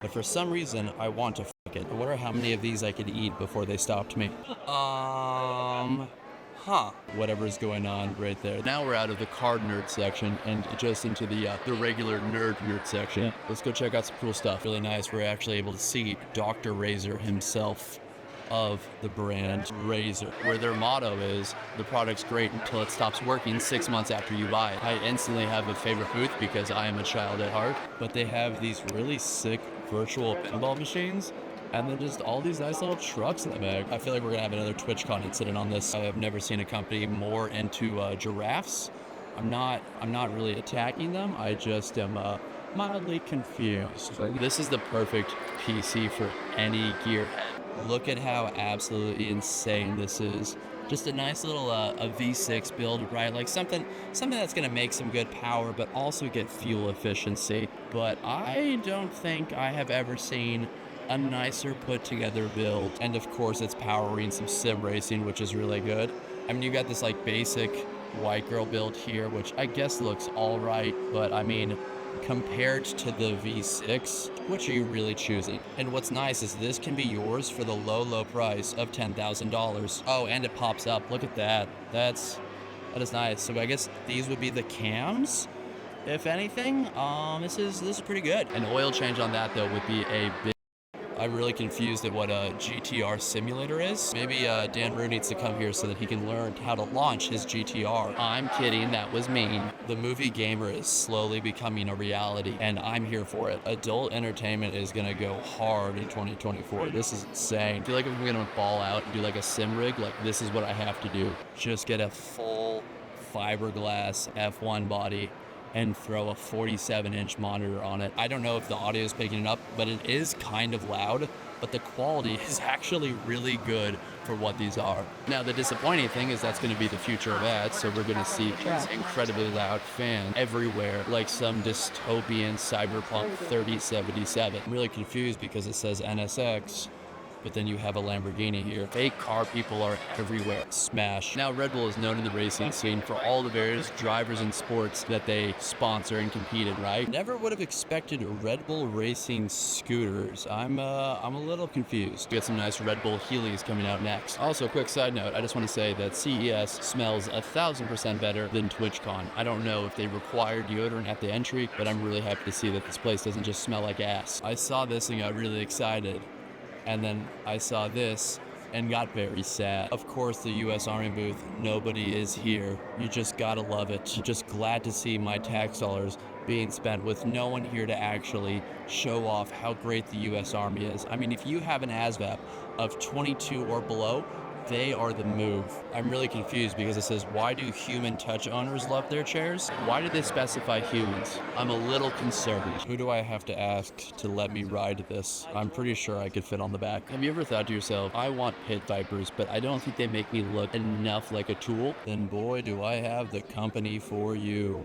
But for some reason, I want to fuck it. I wonder how many of these I could eat before they stopped me. Whatever's going on right there. Now we're out of the card nerd section and just into the regular nerd section. Let's go check out some cool stuff. Really nice. We're actually able to see Dr. Razor himself of the brand Razor, where their motto is, the product's great until it stops working 6 months after you buy it. I instantly have a favorite booth because I am a child at heart, but they have these really sick virtual pinball machines and then just all these nice little trucks in the back. I feel like we're gonna have another TwitchCon incident on this. I have never seen a company more into giraffes. I'm not really attacking them. I just am mildly confused. This is the perfect PC for any gearhead. Look at how absolutely insane this is. Just a nice little a V6 build, right? Like something that's gonna make some good power, but also get fuel efficiency. But I don't think I have ever seen a nicer put together build. And of course it's powering some sim racing, which is really good. I mean, you got this like basic white girl build here, which I guess looks all right, but I mean, compared to the V6, which are you really choosing? And what's nice is this can be yours for the low price of $10,000. Oh, and it pops up. Look at that. That is nice. So I guess these would be the cams, if anything. This is pretty good. An oil change on that though would be a big. I'm really confused at what a GTR simulator is. Maybe Dan Rue needs to come here so that he can learn how to launch his GTR. I'm kidding, that was mean. The movie gamer is slowly becoming a reality, and I'm here for it. Adult entertainment is gonna go hard in 2024. This is insane. I feel like if I'm gonna ball out and do like a sim rig, like this is what I have to do. Just get a full fiberglass F1 body and throw a 47-inch monitor on it. I don't know if the audio is picking it up, but it is kind of loud, but the quality is actually really good for what these are. Now, the disappointing thing is that's gonna be the future of ads, so we're gonna see these incredibly loud fans everywhere, like some dystopian cyberpunk 3077. I'm really confused because it says NSX, but then you have a Lamborghini here. Fake car people are everywhere. Smash. Now Red Bull is known in the racing scene for all the various drivers and sports that they sponsor and compete in, right? Never would have expected Red Bull racing scooters. I'm a little confused. We got some nice Red Bull Heelys coming out next. Also, quick side note, I just want to say that CES smells 1,000% better than TwitchCon. I don't know if they require deodorant at the entry, but I'm really happy to see that this place doesn't just smell like ass. I saw this and got really excited. And then I saw this and got very sad. Of course, the US Army booth, nobody is here. You just gotta love it. Just glad to see my tax dollars being spent with no one here to actually show off how great the US Army is. I mean, if you have an ASVAB of 22 or below, they are the move. I'm really confused because it says, why do human touch owners love their chairs? Why did they specify humans? I'm a little concerned. Who do I have to ask to let me ride this? I'm pretty sure I could fit on the back. Have you ever thought to yourself, I want pit vipers, but I don't think they make me look enough like a tool? Then boy, do I have the company for you.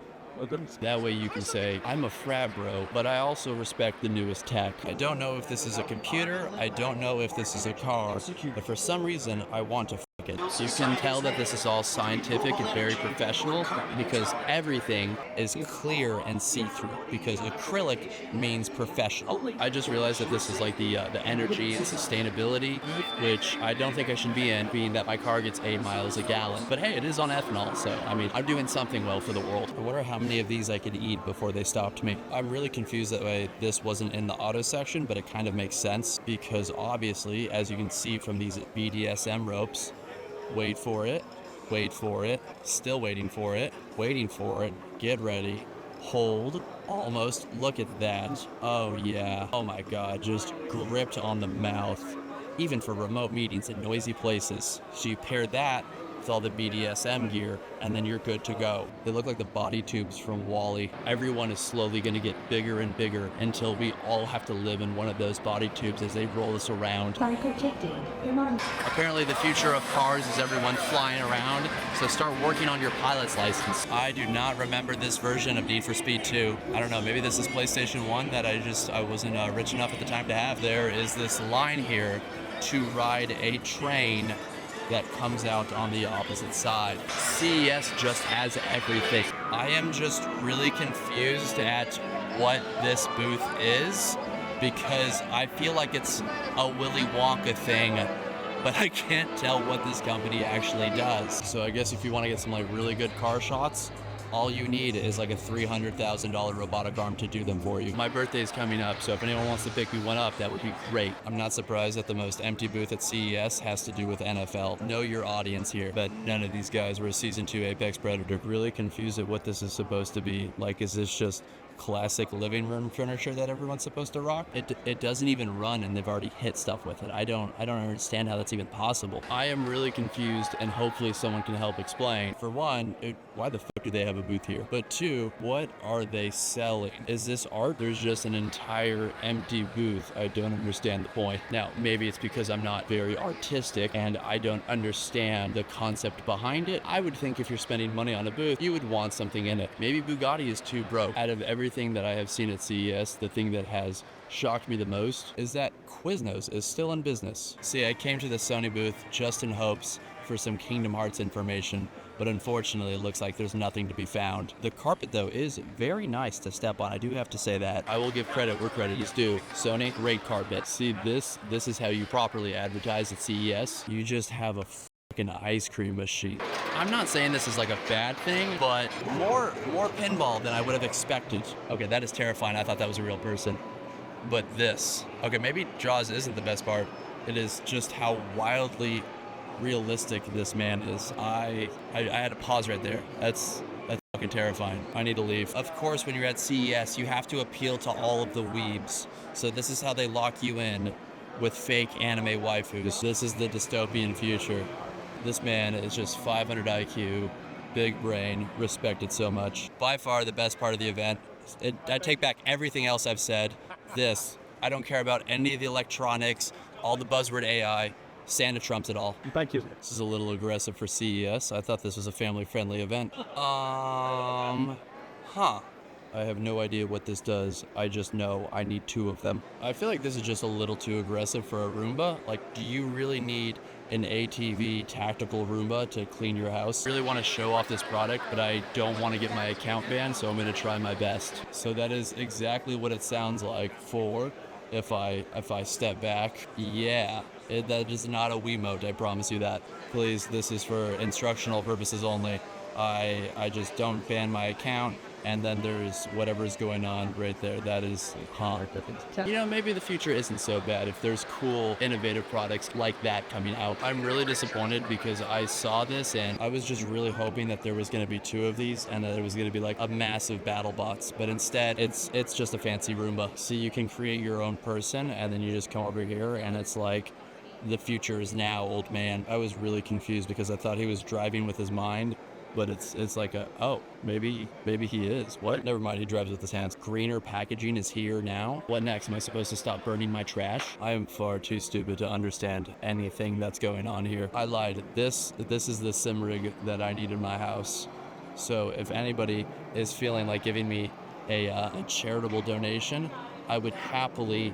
That way you can say, I'm a frat bro, but I also respect the newest tech. I don't know if this is a computer, I don't know if this is a car, but for some reason I want to fuck it. You can tell that this is all scientific and very professional because everything is clear and see-through, because acrylic means professional. I just realized that this is like the energy and sustainability, which I don't think I should be in, being that my car gets 8 miles a gallon. But hey, it is on ethanol, so I mean, I'm doing something well for the world. I wonder how many of these I could eat before they stopped me. I'm really confused that way this wasn't in the auto section, but it kind of makes sense because obviously, as you can see from these BDSM ropes, wait for it, still waiting for it, get ready, hold, almost, look at that. Oh yeah, oh my god, just gripped on the mouth, even for remote meetings in noisy places. So you pair that with all the BDSM gear, and then you're good to go. They look like the body tubes from WALL-E. Everyone is slowly gonna get bigger and bigger until we all have to live in one of those body tubes as they roll us around. Apparently the future of cars is everyone flying around, so start working on your pilot's license. I do not remember this version of Need for Speed 2. I don't know, maybe this is PlayStation 1 that I wasn't rich enough at the time to have. There is this line here to ride a train that comes out on the opposite side. CES just has everything. I am just really confused at what this booth is. because I feel like it's a Willy Wonka thing, but I can't tell what this company actually does. So I guess if you want to get some like really good car shots, all you need is like a $300,000 robotic arm to do them for you. My birthday is coming up, so if anyone wants to pick me one up, that would be great. I'm not surprised that the most empty booth at CES has to do with NFL. Know your audience here, but none of these guys were a Season 2 Apex Predator. Really confused at what this is supposed to be. Like, is this just classic living room furniture that everyone's supposed to rock? It doesn't even run, and they've already hit stuff with it. I don't understand how that's even possible. I am really confused, and hopefully someone can help explain. For one, why the fuck do they have a booth here? But two, what are they selling? Is this art? There's just an entire empty booth. I don't understand the point. Now, maybe it's because I'm not very artistic and I don't understand the concept behind it. I would think if you're spending money on a booth, you would want something in it. Maybe Bugatti is too broke. Out of everything that I have seen at CES, the thing that has shocked me the most is that Quiznos is still in business. See, I came to the Sony booth just in hopes for some Kingdom Hearts information, but unfortunately it looks like there's nothing to be found. The carpet though is very nice to step on. I do have to say that. I will give credit where credit is due. Sony, great carpet. See, this is how you properly advertise at CES. You just have a fucking ice cream machine. I'm not saying this is like a bad thing, but more pinball than I would have expected. Okay, that is terrifying. I thought that was a real person. But this, okay, maybe Jaws isn't the best part. It is just how wildly realistic this man is. I had to pause right there. That's fucking terrifying. I need to leave. Of course, when you're at CES, you have to appeal to all of the weebs. So this is how they lock you in with fake anime waifus. This is the dystopian future. This man is just 500 IQ, big brain, respected so much. By far the best part of the event. I take back everything else I've said. I don't care about any of the electronics, all the buzzword AI. Santa trumps it all. Thank you. This is a little aggressive for CES. I thought this was a family-friendly event. I have no idea what this does. I just know I need 2 of them. I feel like this is just a little too aggressive for a Roomba. Like, do you really need an ATV tactical Roomba to clean your house? I really want to show off this product, but I don't want to get my account banned, so I'm going to try my best. So that is exactly what it sounds like for if I step back. Yeah, that is not a Wiimote, I promise you that. Please, this is for instructional purposes only. I just don't ban my account, and then there's whatever's going on right there. That is, You know, maybe the future isn't so bad if there's cool, innovative products like that coming out. I'm really disappointed because I saw this and I was just really hoping that there was going to be 2 of these and that it was going to be like a massive battle bots, but instead it's just a fancy Roomba. So you can create your own person and then you just come over here and it's like, the future is now, old man. I was really confused because I thought he was driving with his mind, but it's like maybe he is. What? Never mind, he drives with his hands. Greener packaging is here now. What next? Am I supposed to stop burning my trash? I am far too stupid to understand anything that's going on here. I lied. This is the sim rig that I need in my house. So if anybody is feeling like giving me a charitable donation, I would happily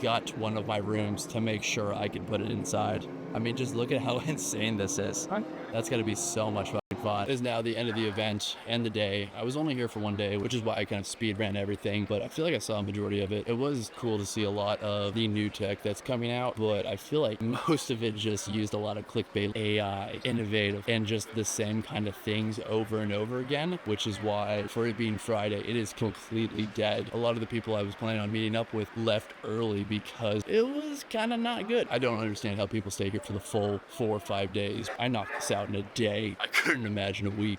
gut one of my rooms to make sure I can put it inside. I mean, just look at how insane this is. That's gotta be so much fun. It is now the end of the event and the day. I was only here for one day, which is why I kind of speed ran everything, but I feel like I saw a majority of it. It was cool to see a lot of the new tech that's coming out, but I feel like most of it just used a lot of clickbait, AI, innovative, and just the same kind of things over and over again, which is why, for it being Friday, it is completely dead. A lot of the people I was planning on meeting up with left early because it was kind of not good. I don't understand how people stay here for the full 4 or 5 days. I knocked this out in a day. I couldn't imagine a week.